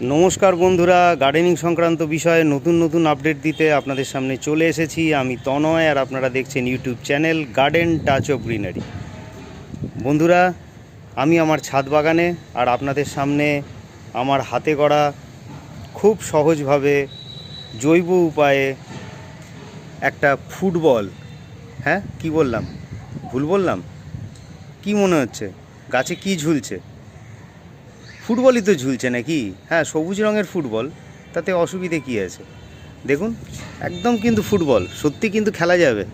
নমস্কার বন্ধুরা, গার্ডেনিং সংক্রান্ত বিষয়ে নতুন নতুন আপডেট দিতে আপনাদের সামনে চলে এসেছি। আমি তনয়, আর আপনারা দেখছেন YouTube channel garden touch of greenery. বন্ধুরা, আমি আমার ছাদ বাগানে আর আপনাদের সামনে আমার হাতে গড়া খুব সহজভাবে জৈব উপায়ে একটা ফুটবল, হ্যাঁ কি বললাম, ভুল বললাম? কি মনে হচ্ছে গাছে কি ঝুলছে? ফুটবলই তো ঝুলছে নাকি? হ্যাঁ, সবুজ রঙের ফুটবল, তাতে অসুবিধে কী আছে? দেখুন, একদম কিন্তু ফুটবল, সত্যি কিন্তু খেলা যাবে।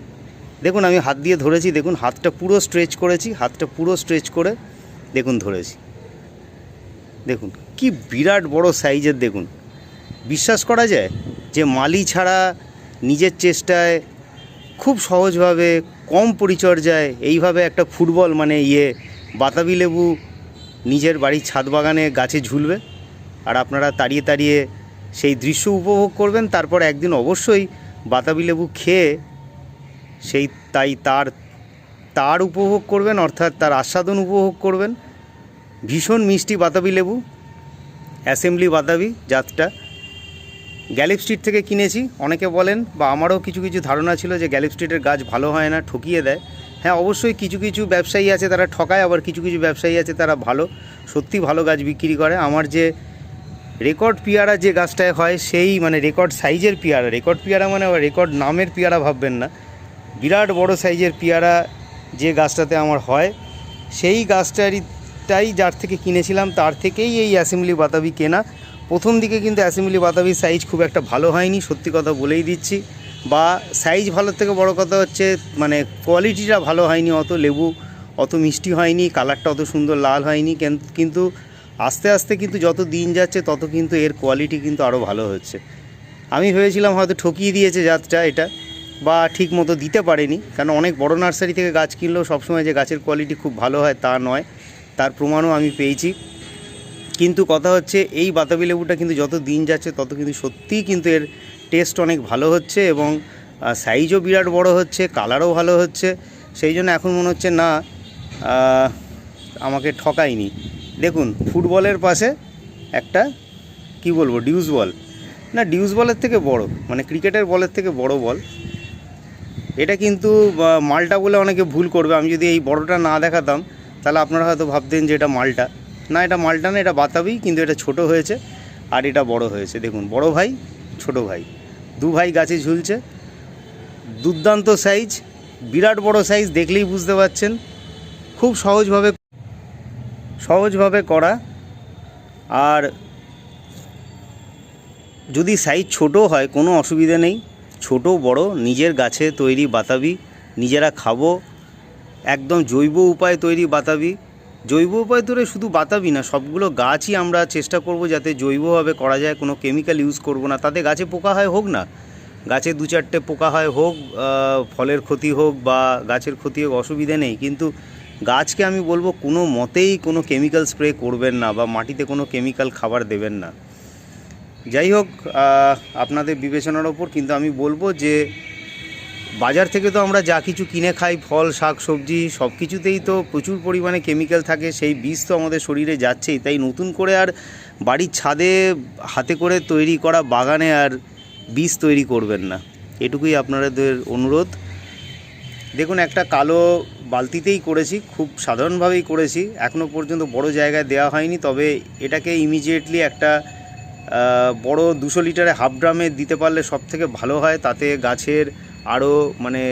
দেখুন, আমি হাত দিয়ে ধরেছি, দেখুন হাতটা পুরো স্ট্রেচ করেছি, হাতটা পুরো স্ট্রেচ করে দেখুন ধরেছি। দেখুন কি বিরাট বড় সাইজের, দেখুন বিশ্বাস করা যায় যে মালি ছাড়া নিজের চেষ্টায় খুব সহজভাবে কম পরিচর্যায় এইভাবে একটা ফুটবল মানে বাতাবি লেবু নিজের বাড়ির ছাদ বাগানে গাছে ঝুলবে, আর আপনারা তাড়িয়ে তাড়িয়ে সেই দৃশ্য উপভোগ করবেন। তারপর একদিন অবশ্যই বাতাবি লেবু খেয়ে সেই তার উপভোগ করবেন, অর্থাৎ তার আস্বাদন উপভোগ করবেন। ভীষণ মিষ্টি বাতাবি লেবু, অ্যাসেম্বলি বাতাবি জাতটা গ্যালিপ স্ট্রিট থেকে কিনেছি। অনেকে বলেন, বা আমারও কিছু কিছু ধারণা ছিল যে গ্যালিপ স্ট্রিটের গাছ ভালো হয় না, ঠকিয়ে দেয়। হ্যাঁ, অবশ্যই কিছু কিছু ব্যবসায়ী আছে তারা ঠকায়, আবার কিছু কিছু ব্যবসায়ী আছে তারা সত্যি ভালো গাছ বিক্রি করে। আমার যে রেকর্ড পেয়ারা যে গাছটায় হয়, সেই মানে রেকর্ড সাইজের পেয়ারা, রেকর্ড পেয়ারা মানে রেকর্ড নামের পেয়ারা ভাববেন না, বিরাট বড় সাইজের পেয়ারা যে গাছটাতে আমার হয়, সেই গাছটাই যার থেকে কিনেছিলাম তার থেকেই এই অ্যাসেম্বলি বাতাবি কেনা। প্রথম দিকে কিন্তু অ্যাসেম্বলি বাতাবির সাইজ খুব একটা ভালো হয়নি, সত্যি কথা বলেই দিচ্ছি। বা সাইজ ভালোর থেকে বড় কথা হচ্ছে মানে কোয়ালিটিটা ভালো হয়নি, অত লেবু অত মিষ্টি হয়নি, কালারটা অত সুন্দর লাল হয়নি। কিন্তু আস্তে আস্তে কিন্তু যত দিন যাচ্ছে তত কিন্তু এর কোয়ালিটি কিন্তু আরও ভালো হচ্ছে। আমি ভেবেছিলাম হয়তো ঠকিয়ে দিয়েছে জাতটা এটা, বা ঠিক মতো দিতে পারেনি, কারণ অনেক বড় নার্সারি থেকে গাছ কিনলেও সবসময় যে গাছের কোয়ালিটি খুব ভালো হয় তা নয়, তার প্রমাণও আমি পেয়েছি। কিন্তু কথা হচ্ছে এই বাতাবি লেবুটা কিন্তু যত দিন যাচ্ছে তত কিন্তু সত্যিই কিন্তু এর টেস্ট অনেক ভালো হচ্ছে, এবং সাইজও বিরাট বড় হচ্ছে, কালারও ভালো হচ্ছে। সেই জন্য এখন মনে হচ্ছে না, আমাকে ঠকায়নি। দেখুন, ফুটবলের পাশে একটা কি বলবো, ডিউস বল, না ডিউস বলের থেকে বড়, মানে ক্রিকেটের বলের থেকে বড় বল এটা। কিন্তু মালটা বলে অনেকে ভুল করবে। আমি যদি এই বড়টা না দেখাতাম তাহলে আপনারা হয়তো ভাবতেন যে এটা মালটা। না, এটা মালটা না, এটা বাতাবি, কিন্তু এটা ছোট হয়েছে আর এটা বড় হয়েছে। দেখুন, বড় ভাই ছোট ভাই, দু ভাই গাছে ঝুলছে, দুর্দান্ত সাইজ, বিরাট বড় সাইজ, দেখলেই বুঝতে পারছেন। খুব সহজভাবে করা। আর যদি সাইজ ছোট হয় কোনো অসুবিধা নেই, ছোট বড় নিজের গাছে তৈরি বাতাবি, নিজেরা খাবো, একদম জৈব উপায়ে তৈরি বাতাবি। জৈব উপায় ধরে শুধু বাতাবি না, সবগুলো গাছই আমরা চেষ্টা করব যাতে জৈবভাবে করা যায়, কোনো কেমিক্যাল ইউজ করব না। তাতে গাছে পোকা হয় হোক না, গাছে দু চারটে পোকা হয় হোক, ফলের ক্ষতি হোক বা গাছের ক্ষতি হোক, অসুবিধা নেই। কিন্তু গাছকে আমি বলবো কোনো মতেই কোনো কেমিক্যাল স্প্রে করবেন না, বা মাটিতে কোনো কেমিক্যাল খাবার দেবেন না। যাই হোক, আপনাদের বিবেচনার ওপর। কিন্তু আমি বলবো যে বাজার থেকে তো আমরা যা কিছু কিনে খাই, ফল শাক সবজি সব কিছুতেই তো প্রচুর পরিমাণে কেমিক্যাল থাকে, সেই বিষ তো আমাদের শরীরে যাচ্ছেই। তাই নতুন করে আর বাড়ির ছাদে হাতে করে তৈরি করা বাগানে আর বীজ তৈরি করবেন না, এটুকুই আপনাদের অনুরোধ। দেখুন, একটা কালো বালতিতেই করেছি, খুব সাধারণভাবেই করেছি, এখনও পর্যন্ত বড় জায়গায় দেওয়া হয়নি। তবে এটাকে ইমিডিয়েটলি একটা বড় 200 লিটারে হাফ ড্রামে দিতে পারলে সব থেকে ভালো হয়। তাতে গাছের আরও মানে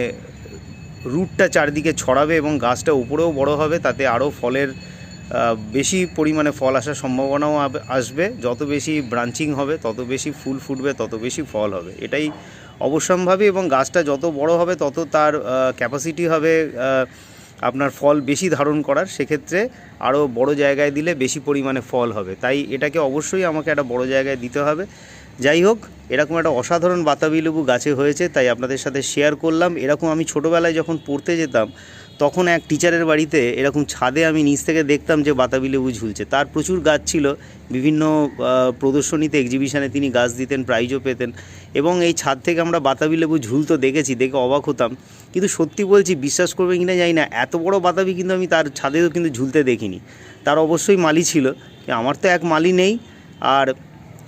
রুটটা চারদিকে ছড়াবে এবং গাছটা উপরেও বড় হবে, তাতে আরও ফলের বেশি পরিমাণে ফল আসার সম্ভাবনাও আসবে। যত বেশি ব্রাঞ্চিং হবে তত বেশি ফুল ফুটবে, তত বেশি ফল হবে, এটাই অবশ্যম্ভাবী। এবং গাছটা যত বড় হবে তত তার ক্যাপাসিটি হবে আপনার ফল বেশি ধারণ করার, সেক্ষেত্রে আরও বড় জায়গায় দিলে বেশি পরিমাণে ফল হবে। তাই এটাকে অবশ্যই আমাকে একটা বড় জায়গায় দিতে হবে। যাই হোক, এরকম একটা অসাধারণ বাতাবি লেবু গাছে হয়েছে, তাই আপনাদের সাথে শেয়ার করলাম। এরকম আমি ছোটোবেলায় যখন পড়তে যেতাম তখন এক টিচারের বাড়িতে এরকম ছাদে আমি নিচ থেকে দেখতাম যে বাতাবি লেবু ঝুলছে। তার প্রচুর গাছ ছিল, বিভিন্ন প্রদর্শনীতে এক্সিবিশনে তিনি গাছ দিতেন, প্রাইজও পেতেন, এবং এই ছাদ থেকে আমরা বাতাবি লেবু ঝুলতো দেখেছি, দেখে অবাক হতাম। কিন্তু সত্যি বলছি, বিশ্বাস করবে কিনা জানি না, এত বড় বাতাবি কিন্তু আমি তার ছাদেও কিন্তু ঝুলতে দেখিনি। তার অবশ্যই মালি ছিল, আমার তো এক মালি নেই। আর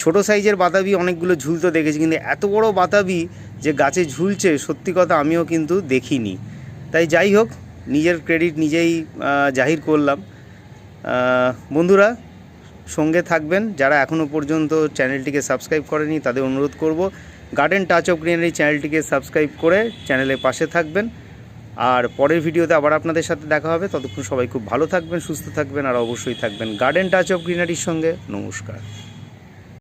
ছোট সাইজের বাতাবি অনেকগুলো ঝুলতে দেখেছি, কিন্তু এত বড় বাতাবি যে গাছে ঝুলছে সত্যি কথা আমিও কিন্তু দেখিনি। তাই যাই হোক, নিজের ক্রেডিট নিজেই জাহির করলাম। বন্ধুরা সঙ্গে থাকবেন, যারা এখনও পর্যন্ত চ্যানেলটিকে সাবস্ক্রাইব করেনি তাদের অনুরোধ করব গার্ডেন টাচ অফ গ্রিনারি চ্যানেলটিকে সাবস্ক্রাইব করে চ্যানেলের পাশে থাকবেন। আর পরের ভিডিওতে আবার আপনাদের সাথে দেখা হবে। ততক্ষণ সবাই খুব ভালো থাকবেন, সুস্থ থাকবেন, আর অবশ্যই থাকবেন গার্ডেন টাচ অফ গ্রিনারির সঙ্গে। নমস্কার।